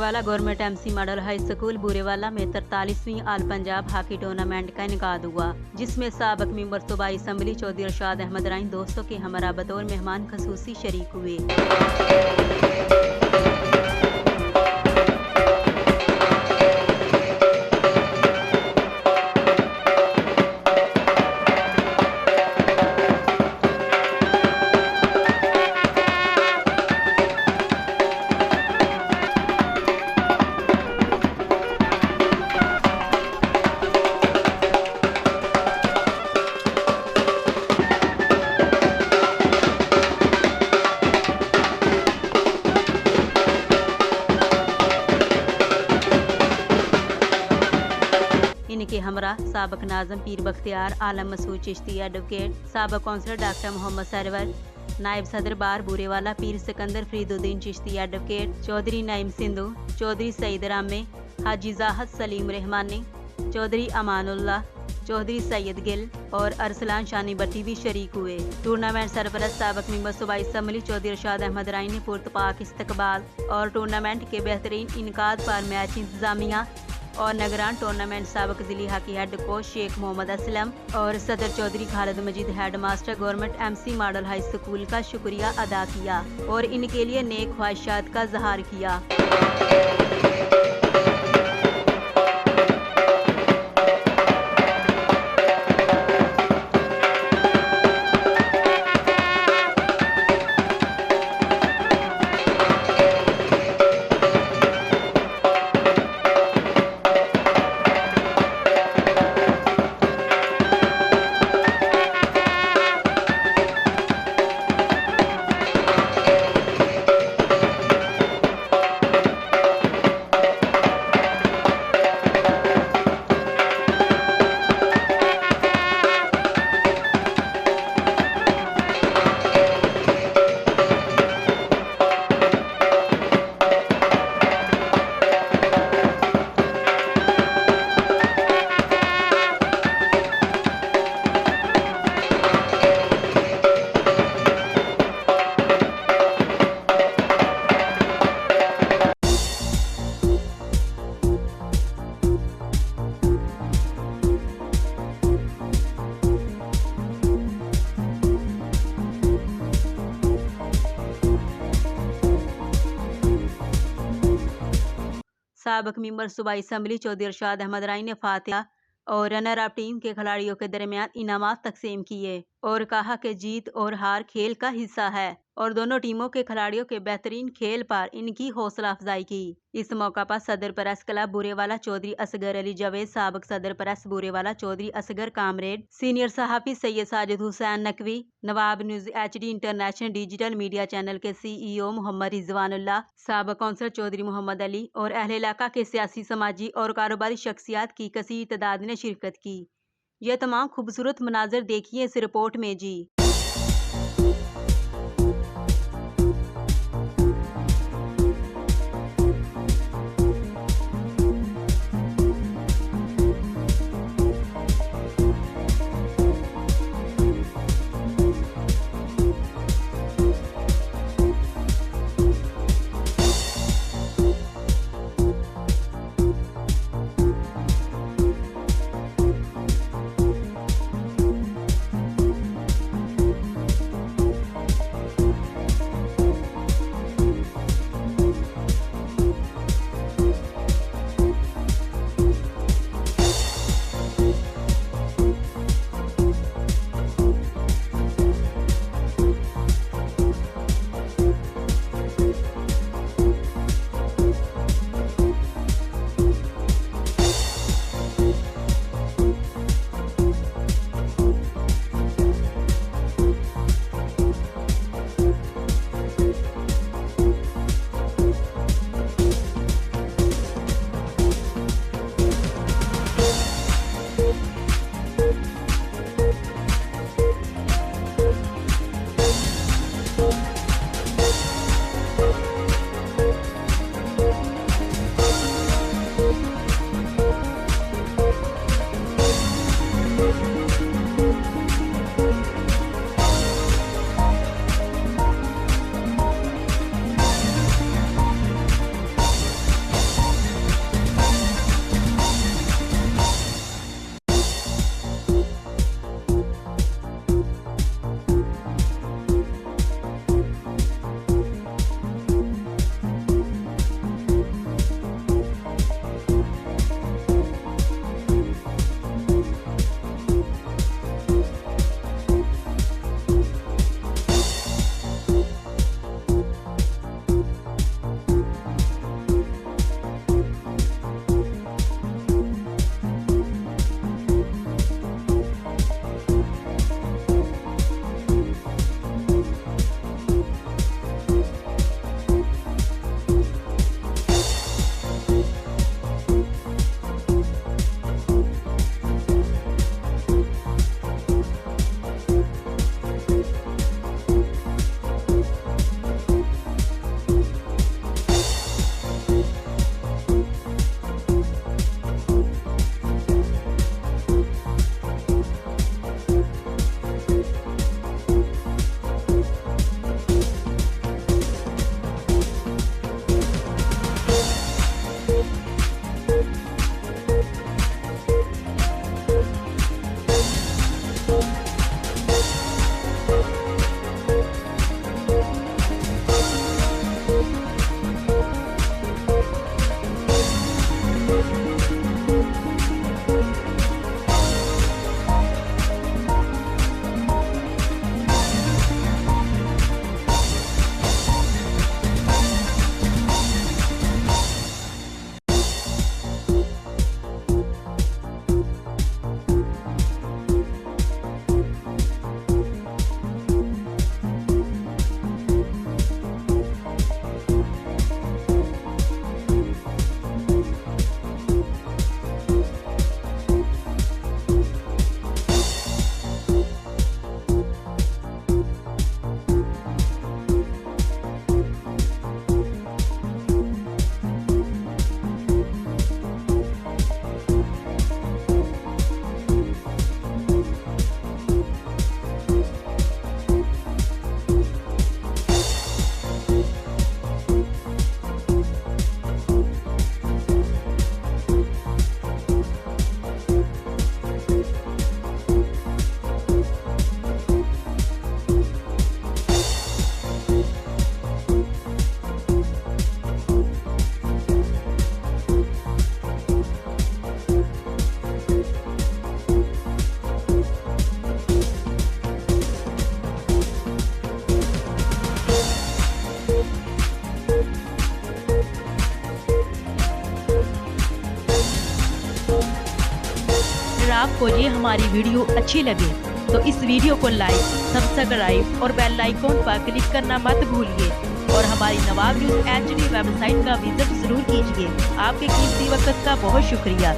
Burewala government MC model high school Burewala में 43वीं all Punjab hockey tournament का इनेकाद हुआ, जिसमें साबक मेंबर सूबाई असम्बली चौधरी इरशाद अहमद राइन दोस्तों के हमरा बतौर मेहमान खसूसी शरीक हुए। इनके हमरा साबक नाजम पीर बख्तियार आलम मसूद चिश्ती एडवोकेट, साबक कौंसलर डॉक्टर मोहम्मद सरवर, नायब सदर बार बुरेवाला पीर सिकंदर फरीदुद्दीन चिश्ती एडवोकेट, चौधरी नईम सिंधु, चौधरी सईद रामे, हाजी जाहद सलीम रहमानी, चौधरी अमानुल्लाह, चौधरी सैयद गिल और अरसलान शानी भट्टी भी शरीक हुए। टूर्नामेंट सरपरस्त साबक मेंबर सूबाई असम्बली चौधरी इरशाद अहमद राइन ने पुरतपाक इस्तकबाल और टूर्नामेंट के बेहतरीन इनकाद पर मैच इंतजामिया और नगरान टूर्नामेंट साबक जिली hockey head coach Sheikh Mohammad Aslam और सदर Chaudhry Khalid Majeed head master government MC model high school का शुक्रिया अदा किया और इनके लिए नेक ख्वाहिशात का इजहार किया। साबक मेंबर सूबाई असम्बली चौधरी इरशाद अहमद राइन ने फातिहा और रनर अप टीम के खिलाड़ियों के दरमियान इनामात तकसीम किए और कहा कि जीत और हार खेल का हिस्सा है और दोनों टीमों के खिलाड़ियों के बेहतरीन खेल पर इनकी हौसला अफजाई की। इस मौका पर सदर प्रेस क्लब बुरेवाला चौधरी असगर अली जावेद, साबक सदर press Burewala Chaudhry Asghar comrade, senior सहाफ़ी Syed Sajid Hussain Naqvi, Nawab news HD international digital media channel के CEO मोहम्मद रिजवानुल्लाह, साबक कौंसलर चौधरी मोहम्मद अली और अहले इलाका के सियासी, समाजी और कारोबारी शख्सियात की कसीर तादाद ने शिरकत की। यह तमाम खूबसूरत मनाजर देखिए इस रिपोर्ट में जी। आपको ये हमारी वीडियो अच्छी लगे तो इस वीडियो को लाइक, सब्सक्राइब और बेल आइकॉन पर क्लिक करना मत भूलिए और हमारी नवाब न्यूज़ HD वेबसाइट का विजिट जरूर कीजिए। आपके कीमती वक्त का बहुत शुक्रिया।